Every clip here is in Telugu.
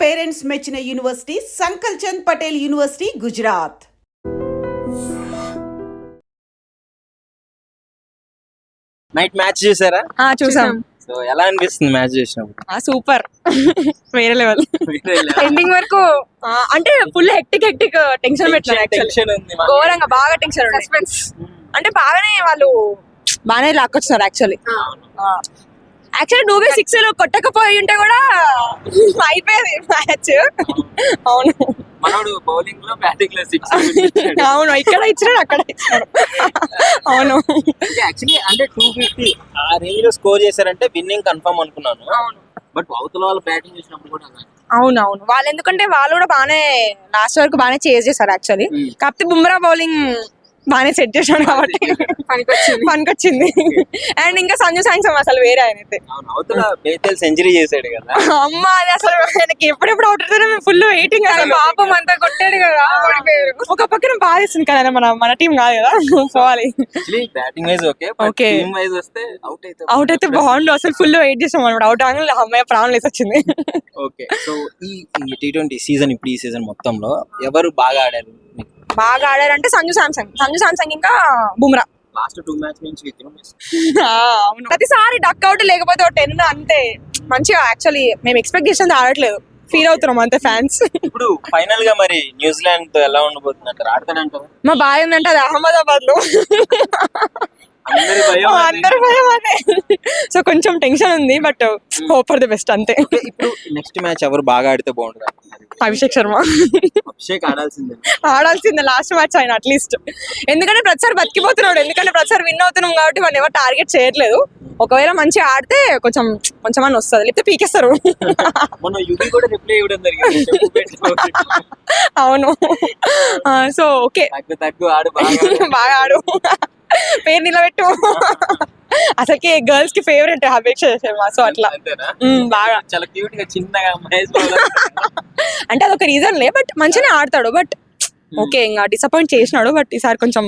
పేరెంట్స్ మెచ్చిన university Sankalchand Patel university, Gujarat. Night match చూసారా? చూసాం. సో ఎలా అనిపిస్తుంది మ్యాచ్ చూసినప్పుడు? సూపర్, వేరే లెవెల్. ఎండింగ్ వరకు అంటే ఫుల్ హెక్టిక్ టెన్షన్ పెట్టినారు. టెన్షన్ ఉంది, ఘోరంగా బాగా టెన్షన్ సస్పెన్స్. అంటే బాగానే వాళ్ళు బాగానే లాక్కొచ్చినారు యాక్చువల్లీ. 2-6 కొట్టకపోయి ఉంటే కూడా అయిపోయేది మ్యాచ్. అవును, మనోడు బౌలింగ్ లో బ్యాటింగ్ లో 6 అవును, ఇక్కడ ఇచ్చినాడు అక్కడ ఇచ్చినాడు. అవును, యాక్చువల్లీ అంటే 250 ఆ రేంజ్ లో స్కోర్ చేశారంటే విన్నింగ్ కన్ఫర్మ్ అనుకున్నాను. అవును, బట్ అవతల వాళ్ళు బ్యాటింగ్ చేసినప్పుడు కూడా అవునవును. వాళ్ళు ఎందుకంటే వాళ్ళు కూడా బాగానే లాస్ట్ వరకు బాగానే చేజ్ చేశారు యాక్చువల్లీ. కాకపోతే బుమ్రా బౌలింగ్ బాగానే సెట్ చేశాడు కాబట్టి పనికొచ్చింది. అండ్ ఇంకా సంజు శాంసన్ అసలు వేరే ఆయన అయితే. అవతల బేతెల్ సెంచరీ చేశాడు కదా. అమ్మ, అది అసలు ఆయనకి ఎప్పుడెప్పుడు అవుట్ అవుతారో మేము ఫుల్ వెయిటింగ్. అసలు పాపం అంతా కొట్టాడు కదా, ఒక పక్కన బాధేస్తుంది కదా, మన టీం కాదు కదా పోవాలి. Batting wise okay, team wise వస్తే అవుట్ అయితే బాగుండు. అసలు ఫుల్ వెయిట్ చేసాం అనమాట. అవుట్ అవగానే అమ్మాయి ప్రాణం లేసి వచ్చింది. ఓకే, సో ఈ T20 సీజన్, ఇప్పుడు ఈ సీజన్ మొత్తంలో ఎవరు బాగా ఆడారు? బాగా ఆడారంటే సంజు శాంసంగ్ ఇంకా బుమ్రా. లాస్ట్ 2 మ్యాచ్ నుంచి అవును, ప్రతిసారి డక్ అవుట్ లేకపోతే 10 అంతే మంచిగా. యాక్చువల్లీ మేము ఎక్స్పెక్ట్ చేసినంత ఆడట్లేదు, ఫీల్ అవుతున్నాం అంతే ఫ్యాన్స్. ఇప్పుడు ఫైనల్ గా మరి న్యూజిలాండ్ తో ఎలా ఉండబోతుంది అంటారు? ఆడతాడంటారు? మా బాయ్ ఉందంటే అది అహ్మదాబాద్ లో. అందరి భయం అదే. సో కొంచెం టెన్షన్ ఉంది, but hope for the best అంతే. ఇప్పుడు నెక్స్ట్ మ్యాచ్ ఎవరు బాగా ఆడితే బాగుంటుంది? అభిషేక్ శర్మ. అభిషేక్ ఆడాల్సిందే లాస్ట్ మ్యాచ్ ఆయన అట్లీస్ట్. ఎందుకంటే ప్రతిసారి బతికిపోతున్నాడు, ఎందుకంటే ప్రతిసారి విన్ అవుతున్నాం కాబట్టి మనం ఎవరు టార్గెట్ చేయట్లేదు. ఒకవేళ మంచిగా ఆడితే కొంచెం అని వస్తుంది, లేకపోతే పీకేస్తారు. అవును, సో ఓకే, బాగా ఆడు, పేరు నిలబెట్టు. అసలుకి గర్ల్స్ కి ఫేవరెట్ అభిషేక్ శర్మ. సో అట్లా బాగా చాలా క్యూట్ గా చిన్నగా అంటే అదొక రీజన్ లే, బట్ మంచిగానే ఆడతాడు. బట్ ఓకే, ఇంకా డిసప్పాయింట్ చేసినాడు. బట్ ఈసారి కొంచెం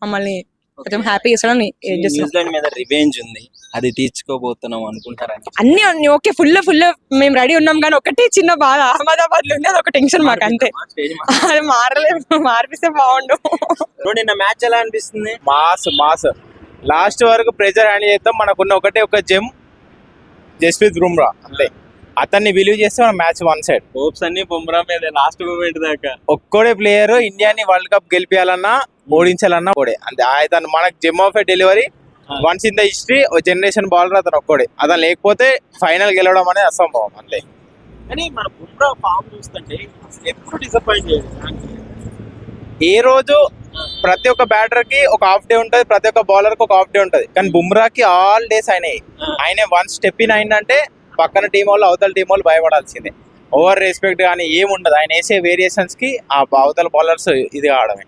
మమ్మల్ని కొంచెం హ్యాపీ చేస్తాడని ఏం చేస్తాం. న్యూజిలాండ్ మీద రివెంజ్ ఉంది, అది తీర్చుకోబోతున్నాం అనుకుంటారా? అన్ని ఓకే, ఫుల్ మేము రెడీ ఉన్నాం. కానీ ఒకటి చిన్న బాధ, అహ్మదాబాద్ లో ఉంది, అది ఒక టెన్షన్ మాకు అంతే. అది మారలేదు, మార్పిస్తే బాగుండు. నిన్న మ్యాచ్ ఎలా అనిపిస్తుంది? మాస్ లాస్ట్ వరకు ప్రెజర్ హ్యాండిల్ చేద్దాం. మనకున్న ఒక జెమ్ జస్ప్రీత్ బుమ్రా, అంతే. అతన్ని బిలీవ్ చేస్తే మన మ్యాచ్ వన్ సైడ్. హోప్స్ అన్ని బుమ్రా మీద లాస్ట్ మూమెంట్ దాకా. ఒక్కడే ప్లేయర్ ఇండియాని వరల్డ్ కప్ గెలిపించాలన్నా, ఓడించాలన్నా ఒక్కడే. అంతే. అతను మనకు gem of a delivery, once in the history generation bowler అతను ఒక్కడే. అతను లేకపోతే ఫైనల్ గెలవడం అనేది అసంభవం. అంతే. కానీ మన బుమ్రా ఫామ్ చూస్తుంటే ఎప్పుడు డిసప్పాయింట్ చేయలేదు. ఏ రోజు ప్రతి ఒక్క బ్యాటర్ కి ఒక హాఫ్ డే ఉంటది, ప్రతి ఒక్క బౌలర్ కి ఒక హాఫ్ డే ఉంటది. కానీ బుమ్రాకి ఆల్ డేస్ ఆయన వన్ స్టెప్ ఇన్ అయిందంటే పక్కన టీం వాళ్ళు, అవతల టీం వాళ్ళు భయపడాల్సిందే. ఓవర్ రెస్పెక్ట్ కానీ ఏముండదు. ఆయన వేసే వేరియేషన్స్ కి ఆ అవతల బౌలర్స్ ఇది ఆడమే.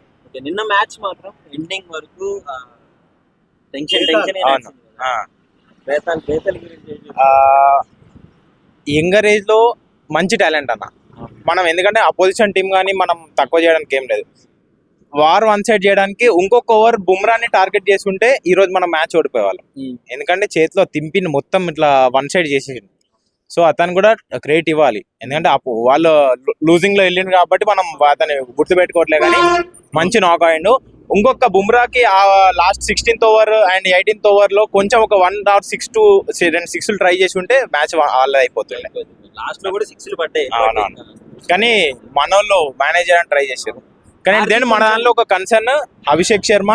నిన్న మ్యాచ్ మాత్రం ఎండింగ్ వరకు యంగర్ ఏజ్ లో మంచి టాలెంట్ అన్న మనం. ఎందుకంటే అపోజిషన్ టీం కానీ మనం తక్కువ చేయడానికి ఏం లేదు. వార్ వన్ సైడ్ చేయడానికి ఇంకొక ఓవర్ బుమ్రాని టార్గెట్ చేసుకుంటే ఈ రోజు మనం మ్యాచ్ ఓడిపోయేవాళ్ళం. ఎందుకంటే చేతిలో తింపిని మొత్తం ఇట్లా వన్ సైడ్ చేసేసింది. సో అతను కూడా క్రెడిట్ ఇవ్వాలి. ఎందుకంటే వాళ్ళు లూజింగ్ లో వెళ్ళింది కాబట్టి మనం అతన్ని గుర్తుపెట్టుకోవట్లే. కానీ మంచి నాక్ అయ్యిండు. ఇంకొక బుమ్రాకి ఆ last 16th over and 18th over లో కొంచెం ఒక 1 or 6 to 2 6 ట్రై చేసి ఉంటే మ్యాచ్ వాళ్ళది అయిపోతుండే. లాస్ట్ లో కూడా 6 పడ్డాయి. అవునవును, కానీ మన వాళ్ళు మేనేజ్ చేయడానికి ట్రై చేశారు. కానీ దెన్ మన దానిలో ఒక కన్సర్న్ అభిషేక్ శర్మ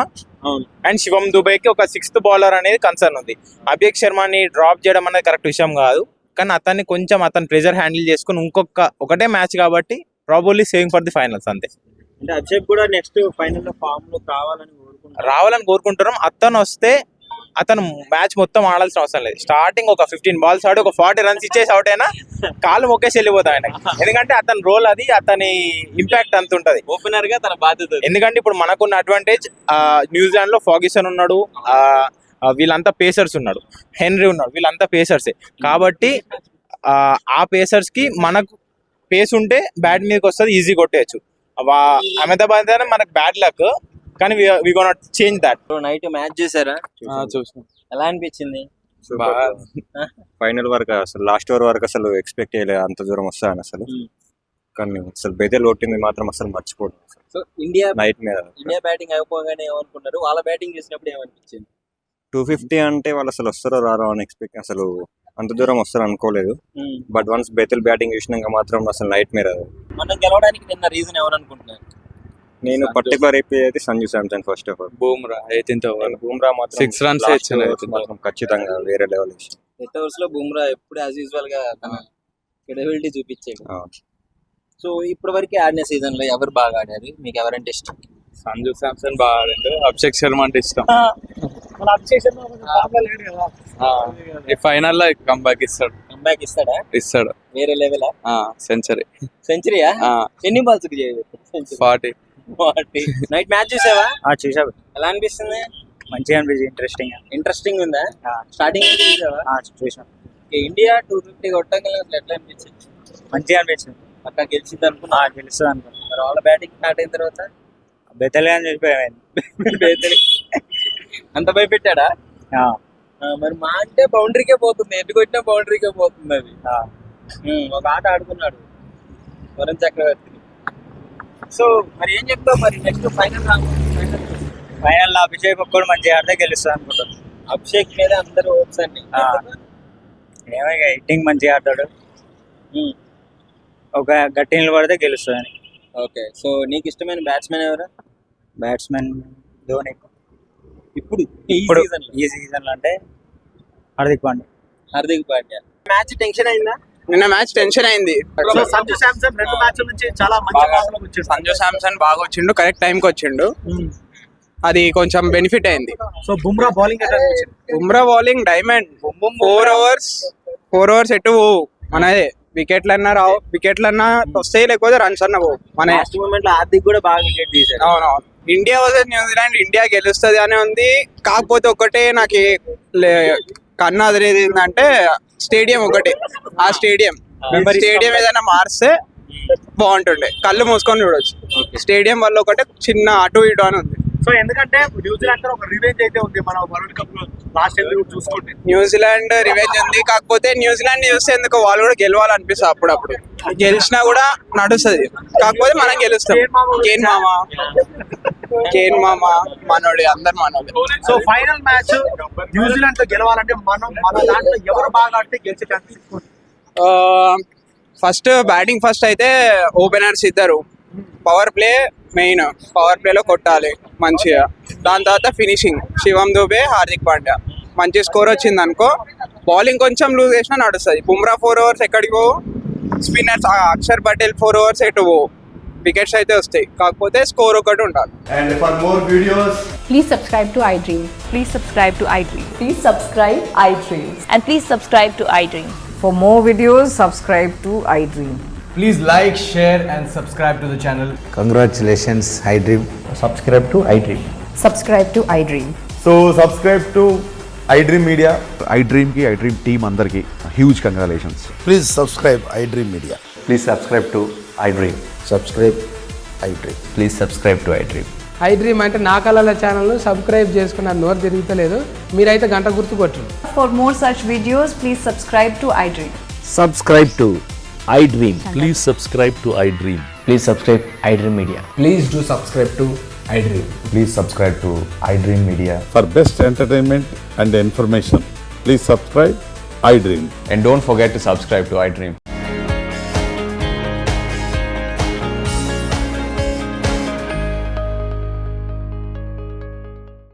అండ్ శివం దుబేకి ఒక 6th బౌలర్ అనేది కన్సర్న్ ఉంది. అభిషేక్ శర్మని డ్రాప్ చేయడం అనేది కరెక్ట్ విషయం కాదు. కానీ అతన్ని కొంచెం ప్రెజర్ హ్యాండిల్ చేసుకుని ఒకటే మ్యాచ్ కాబట్టి probably saving for the finals అంతే. అంటే అభిషేక్ కూడా నెక్స్ట్ ఫైనల్ లో ఫామ్ లో రావాలని కోరుకుంటున్నాం. అతను వస్తే అతను మ్యాచ్ మొత్తం ఆడాల్సిన అవసరం లేదు. స్టార్టింగ్ ఒక 15 balls ఆడి ఒక 40 runs ఇచ్చేసి అవుట్ అయినా కాలు మొక్కేసి వెళ్ళిపోతాయి ఆయన. ఎందుకంటే అతని రోల్ అది, అతని ఇంపాక్ట్ అంత ఉంటది. ఓపెనర్ గా తన బాధ్యత. ఎందుకంటే ఇప్పుడు మనకున్న అడ్వాంటేజ్ న్యూజిలాండ్ లో ఫాగిసన్ ఉన్నాడు, వీళ్ళంతా పేసర్స్ ఉన్నాడు, హెన్రీ ఉన్నాడు, వీళ్ళంతా పేసర్సే. కాబట్టి ఆ పేసర్స్ కి మనకు పేస్ ఉంటే బ్యాట్ మీదకి వస్తుంది, ఈజీ కొట్టేయచ్చు. అహ్మదాబాద్ మనకు బ్యాడ్ లక్, కానీ we gonna change that. Night match చూసారా? చూసాం. ఎలా అనిపించింది? ఫైనల్ వరకు అసలు లాస్ట్ ఓవర్ వరకు అసలు ఎక్స్పెక్ట్ చేయలేదు అంత దూరం వస్తాయని అసలు. కానీ అసలు బెదల్ కొట్టింది మాత్రం అసలు మర్చిపోదు. సో ఇండియా నైట్ మీద బ్యాటింగ్ అయిపోగానే ఏమనుకున్నారు, వాళ్ళ బ్యాటింగ్ చేసినప్పుడు ఏమనిపించింది? 250 అంటే వాళ్ళు అసలు వస్తారో రారో అని ఎక్స్పెక్ట్, అసలు అంత దూరం వస్తారో అనుకోలేదు. బట్ వన్స్ బెతల్ బ్యాటింగ్ చూసినాక మాత్రం అసలు నైట్ మీద. మనం గెలవడానికి నిన్న రీజన్ ఎవరు అనుకుంటున్నారు? నేను పర్టికులర్ అయిపోయేది Sanju Samson first of all. Bumrah Bumrah మాత్రం 6 runs మాత్రం ఖచ్చితంగా వేరే లెవెల్. డెత్ ఓవర్స్ లో బుమ్రా ఎప్పుడు యాజ్ యూజువల్ గా తన క్రెడిబిలిటీ చూపించాడు. సో ఇప్పటి వరకు ఆడిన సీజన్ లో ఎవరు బాగా ఆడారు, మీకు ఎవరంటే ఇష్టం? సంజు శాంసన్ బాగా ఆడాడు, అభిషేక్ శర్మ అంటే ఇష్టం. ఈ ఫైనల్ లో కంబ్యాక్ కంబ్యాక్ ఇస్తాడా? వేరే లెవెలా? సెంచరీయా? ఎన్ని బాల్స్ 40. నైట్ మ్యాచ్ చూసావా? చూసావు. ఎలా అనిపిస్తుంది? మంచిగా అనిపించింది, ఇంట్రెస్టింగ్ ఉందా? స్టార్టింగ్ చూసావా? చూసాం. ఇండియా 250 కొట్టగల ఎట్లా అనిపించింది? మంచిగా అనిపించింది. పక్కా గెలిచింది అనుకున్నా. గెలుస్తుంది అనుకున్నా. మరి వాళ్ళ బ్యాటింగ్ స్టార్ట్ అయిన తర్వాత బెతలే అని చెప్పి అంత భయపెట్టాడా? మరి మా అంటే బౌండరీకే పోతుంది, ఎటు కొట్టినా బౌండరీకే పోతుంది. అది ఒక ఆట ఆడుకున్నాడు వరుణ్ చక్రవర్తి. సో మరి ఏం చెప్తావు? మరి నెక్స్ట్ ఫైనల్ అభిషేక్ ఒక్కడు మంచిగా ఆడితే గెలుస్తుంది అనుకుంటాను. అభిషేక్ మీద అందరూ హోప్స్ అండి. ఏమో హిట్టింగ్ మంచిగా ఆడతాడు, ఒక గట్టి నిలబడితే గెలుస్తుందని. ఓకే. సో నీకు ఇష్టమైన బ్యాట్స్మెన్ ఎవరు? బ్యాట్స్మెన్ ధోని. ఇప్పుడు ఈ సీజన్ లో అంటే హార్దిక్ పాండ్యా. మ్యాచ్ టెన్షన్ అయిందా? నిన్న మ్యాచ్ టెన్షన్ అయింది. సంజు శాంసన్ 2 మ్యాచ్ల నుంచి చాలా మంచి ఫామ్ లో వచ్చాడు. సంజు శాంసన్ బాగా వచ్చిండు, కరెక్ట్ టైంకి వచ్చిండు, అది కొంచెం బెనిఫిట్ అయింది. సో బుమ్రా బౌలింగ్ ఎట్లా అనిపించింది? Bumrah bowling diamond. 4 ఓవర్స్ ఎటు మనదే. వికెట్లన్నా రావు, వికెట్లన్నా వస్తాయి, లేకపోతే రన్స్ అన్న పోవు. మన లాస్ట్ మూమెంట్ లో హార్దిక్ కూడా బాగా వికెట్ తీశాడు. అవునవును. ఇండియా వర్సెస్ న్యూజిలాండ్ ఇండియా గెలుస్తుంది అనే ఉంది. కాకపోతే ఒకటే నాకు కన్ను అదిరేది ఏంటంటే స్టేడియం ఒకటే. ఆ స్టేడియం ఏదైనా మారిస్తే బాగుంటుండే, కళ్ళు మూసుకొని చూడొచ్చు. స్టేడియం వల్ల ఒకటే చిన్న అటు ఇటు అని ఉంది. సో ఎందుకంటే న్యూజిలాండ్ ఒక రివెంజ్ అయితే ఉంది మన వరల్డ్ కప్ లో లాస్ట్ ఇయర్ చూసుకుంటే. న్యూజిలాండ్ రివెంజ్ ఉంది, కాకపోతే న్యూజిలాండ్ చూస్తే ఎందుకు వాళ్ళు కూడా గెలవాలనిపిస్తుంది. అప్పుడప్పుడు గెలిచినా కూడా నడుస్తుంది, కాకపోతే మనం గెలుస్తాం. కేన్ మామ మనోడి, అందరు మనోడి. సో ఫైనల్ మ్యాచ్ న్యూజిలాండ్ తో గెలవాలంటే మన దాంట్లో ఎవరు బాగా ఆడితే గెలిచే ఛాన్సెస్ ఎక్కువ? ఫస్ట్ బ్యాటింగ్ ఫస్ట్ అయితే ఓపెనర్స్ ఇద్దరు, పవర్ ప్లే మెయిన్, పవర్ ప్లేలో కొట్టాలి మంచిగా. దాని తర్వాత ఫినిషింగ్ శివం దుబే, హార్దిక్ పాండ్యా. మంచి స్కోర్ వచ్చింది అనుకో, బౌలింగ్ కొంచెం లూజ్ చేసినా నడుస్తుంది. బుమ్రా 4 overs ఎక్కడికి పోవు, స్పిన్నర్స్ అక్షర్ పటేల్ 4 overs ఎటు పోవు, వికెట్స్ అయితే వస్తాయి, కాకపోతే స్కోర్ ఒకటి ఉండాలి. And for more videos, please subscribe to iDream. Please subscribe to iDream. Please subscribe iDream. And please subscribe to iDream. For more videos, subscribe to iDream. please like, share and subscribe to the channel. Congratulations, iDream. Subscribe to iDream. Subscribe to iDream. So subscribe to iDream Media. iDream ki iDream team andarki huge congratulations. Please subscribe iDream Media. Please subscribe to iDream. Subscribe iDream. Please subscribe to iDream. iDream అంటే నా కళల ఛానల్ సబ్స్క్రైబ్ చేసుకున్న నోరు తిరుగుతలేదు, మీరైతే గంట గుర్తు కొట్టండి. For more such videos, please subscribe to iDream. Subscribe to iDream. Please subscribe to iDream. Please subscribe iDream Media. Please do subscribe to iDream. Please subscribe to iDream Media. For best entertainment and information, please subscribe iDream. And don't forget to subscribe to iDream.